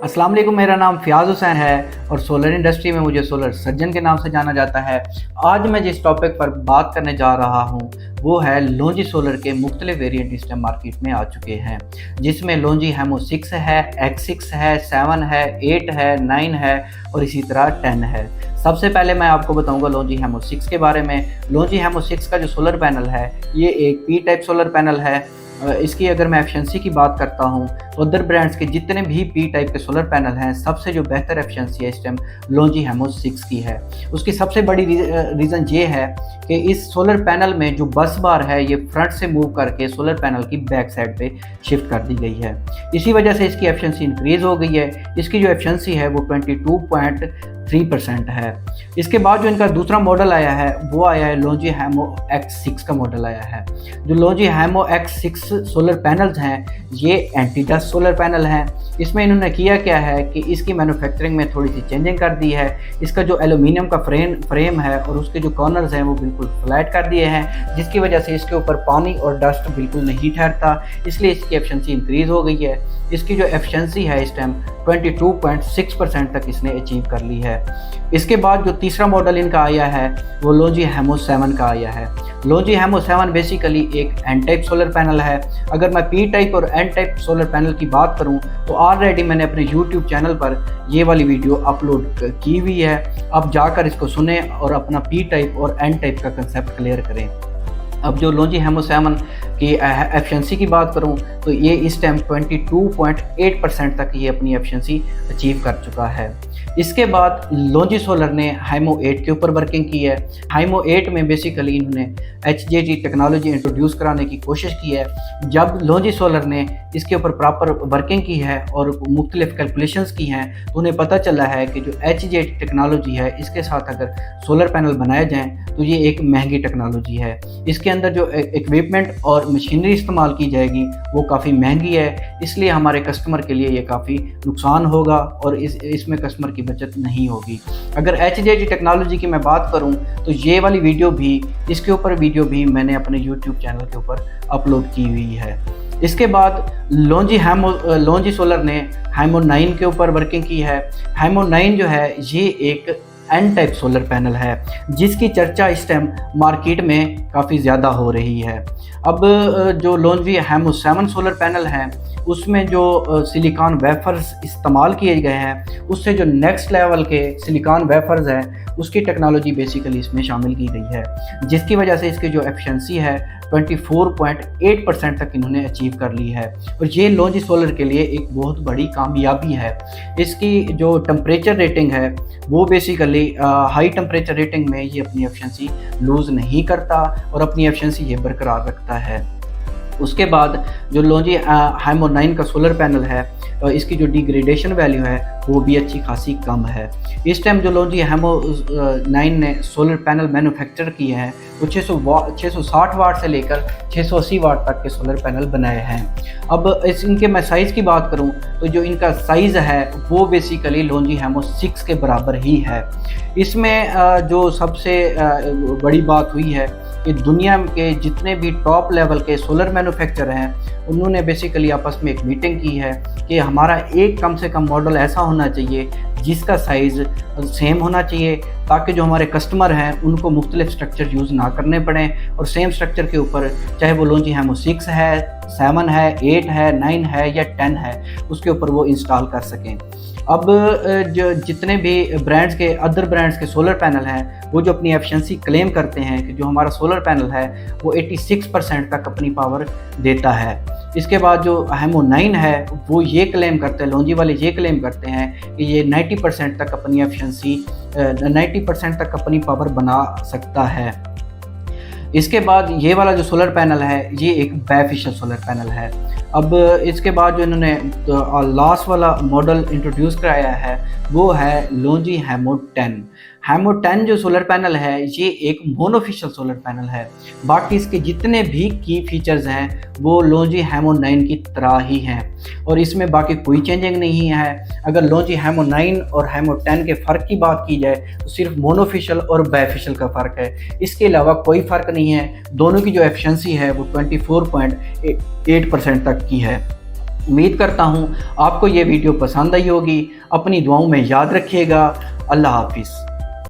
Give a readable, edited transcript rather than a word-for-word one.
अस्सलाम वालेकुम, मेरा नाम फ़ियाज़ हुसैन है और सोलर इंडस्ट्री में मुझे सोलर सर्जन के नाम से जाना जाता है। आज मैं जिस टॉपिक पर बात करने जा रहा हूँ वो है लॉन्जी सोलर के मुख्तलिफ वेरिएंट इस टाइम मार्केट में आ चुके हैं, जिसमें लॉन्जी हेमो 6 है, X6 है, 7 है, 8 है, 9 है और इसी तरह 10 है। सबसे पहले मैं आपको बताऊंगा लॉन्जी हेमो 6 के बारे में। लॉन्जी हेमो 6 का जो सोलर पैनल है ये एक पी टाइप सोलर पैनल है। इसकी अगर मैं एफिशिएंसी की बात करता हूँ तो अदर ब्रांड्स के जितने भी पी टाइप के सोलर पैनल हैं, सबसे जो बेहतर एफिशिएंसी है इस टाइम लॉन्जी हेमो 6 की है। उसकी सबसे बड़ी रीज़न ये है कि इस सोलर पैनल में जो बस बार है ये फ्रंट से मूव करके सोलर पैनल की बैक साइड पे शिफ्ट कर दी गई है। इसी वजह से इसकी एफिशिएंसी इंक्रीज़ हो गई है। इसकी जो एफिशिएंसी है वो 22.3% है। इसके बाद जो इनका दूसरा मॉडल आया है वो आया है लॉन्जी हेमो X6 का मॉडल आया है। जो लॉन्जी हेमो X6 सोलर पैनल्स हैं ये एंटी डस्ट सोलर पैनल हैं। इसमें इन्होंने किया क्या है कि इसकी मैन्युफैक्चरिंग में थोड़ी सी चेंजिंग कर दी है। इसका जो एल्यूमिनियम का फ्रेम है और उसके जो कॉर्नर्स हैं वो बिल्कुल फ्लैट कर दिए हैं, जिसकी वजह से इसके ऊपर पानी और डस्ट बिल्कुल नहीं ठहरता, इसलिए इसकी एफिशिएंसी इंक्रीज़ हो गई है। इसकी जो एफिशिएंसी है इस टाइम 22.6% तक इसने अचीव कर ली है। इसके बाद जो तीसरा मॉडल इनका आया है वो लॉन्जी हेमो 7 का आया है। लॉन्जी हेमो 7 बेसिकली एक एन टाइप सोलर पैनल है। अगर मैं पी टाइप और एन टाइप सोलर पैनल की बात करूं तो ऑलरेडी मैंने अपने यूट्यूब चैनल पर ये वाली वीडियो अपलोड की हुई है। आप जाकर इसको सुने और अपना पी टाइप और एन टाइप का कंसेप्ट क्लियर करें। अब जो लॉन्जी हेमो 7 की एफिशिएंसी की बात करूं तो ये इस टाइम 22.8% तक ये अपनी एफिशिएंसी अचीव कर चुका है। इसके बाद लॉन्जी सोलर ने हेमो 8 के ऊपर वर्किंग की है। हेमो 8 में बेसिकली इन्होंने HJT टेक्नोलॉजी इंट्रोड्यूस कराने की कोशिश की है। जब लॉन्जी सोलर ने इसके ऊपर प्रॉपर वर्किंग की है और मुख्तलिफ कैलकुलेशंस की हैं तो उन्हें पता चला है कि जो HJT टेक्नोलॉजी है इसके साथ अगर सोलर पैनल बनाए जाएँ तो ये एक महंगी टेक्नोलॉजी है। इसके अंदर जो इक्विपमेंट और मशीनरी इस्तेमाल की जाएगी वो काफ़ी महंगी है, इसलिए हमारे कस्टमर के लिए ये काफ़ी नुकसान होगा और इसमें कस्टमर की बचत नहीं होगी। अगर HJT टेक्नोलॉजी की मैं बात करूं तो ये वाली वीडियो भी, इसके ऊपर वीडियो भी मैंने अपने YouTube चैनल के ऊपर अपलोड की हुई है। इसके बाद लॉन्जी सोलर ने हेमो 9 के ऊपर वर्किंग की है। हेमो 9 जो है ये एक एन टाइप सोलर पैनल है जिसकी चर्चा इस टाइम मार्केट में काफ़ी ज़्यादा हो रही है। अब जो लॉन्जी हेमो 7 सोलर पैनल है उसमें जो सिलिकॉन वेफर्स इस्तेमाल किए गए हैं उससे जो नेक्स्ट लेवल के सिलिकॉन वेफर्स हैं उसकी टेक्नोलॉजी बेसिकली इसमें शामिल की गई है, जिसकी वजह से इसकी जो एफिशिएंसी है 24.8% तक इन्होंने अचीव कर ली है। और ये लॉन्जी सोलर के लिए एक बहुत बड़ी कामयाबी है। इसकी जो टेम्परेचर रेटिंग है वो बेसिकली हाई टेम्परेचर रेटिंग में ये अपनी एफिशिएंसी लूज़ नहीं करता और अपनी एफिशिएंसी ये बरकरार रखता है। उसके बाद जो लॉन्जी हेमो 9 का सोलर पैनल है इसकी जो डिग्रेडेशन वैल्यू है वो भी अच्छी खासी कम है। इस टाइम जो लॉन्जी हेमो 9 ने सोलर पैनल मैन्युफैक्चर किए हैं वो 660 वाट से लेकर 680 वाट तक के सोलर पैनल बनाए हैं। अब इनके मैं साइज़ की बात करूं तो जो इनका साइज़ है वो बेसिकली लॉन्जी हेमो 6 के बराबर ही है। इसमें जो सबसे बड़ी बात हुई है कि दुनिया के जितने भी टॉप लेवल के सोलर मैन्युफैक्चरर हैं उन्होंने बेसिकली आपस में एक मीटिंग की है कि हमारा एक कम से कम मॉडल ऐसा होना चाहिए जिसका साइज़ सेम होना चाहिए, ताकि जो हमारे कस्टमर हैं उनको मुख्तलिफ स्ट्रक्चर यूज़ ना करने पड़ें और सेम स्ट्रक्चर के ऊपर चाहे वो लॉन्जी हेमो 6 है, 7 है, 8 है, 9 है या 10 है उसके ऊपर वो इंस्टॉल कर सकें। अब जो जितने भी अदर ब्रांड्स के सोलर पैनल हैं वो जो अपनी एफिशिएंसी क्लेम करते हैं कि जो हमारा सोलर पैनल है वो 86% तक अपनी पावर देता है। इसके बाद जो हेमो 9 है वो ये क्लेम करते हैं, लॉन्जी वाले ये क्लेम करते हैं कि ये 90% तक अपनी एफिशिएंसी 90% तक अपनी पावर बना सकता है। इसके बाद ये वाला जो सोलर पैनल है ये एक बायफेशियल सोलर पैनल है। अब इसके बाद जो इन्होंने लास्ट वाला मॉडल इंट्रोड्यूस कराया है वो है लॉन्जी हेमो 10। हेमो 10 जो सोलर पैनल है ये एक मोनोफेशियल सोलर पैनल है। बाकी इसके जितने भी की फीचर्स हैं वो लॉन्जी हेमो 9 की तरह ही हैं और इसमें बाकी कोई चेंजिंग नहीं है। अगर लॉन्जी हेमो 9 और हेमो 10 के फ़र्क की बात की जाए तो सिर्फ मोनोफेशियल और बायफेशियल का फ़र्क है, इसके अलावा कोई फ़र्क नहीं है। दोनों की जो एफिशिएंसी है वो 24.8% तक की है। उम्मीद करता हूँ आपको ये वीडियो पसंद आई होगी। अपनी दुआओं में याद रखिएगा। अल्लाह हाफिज़।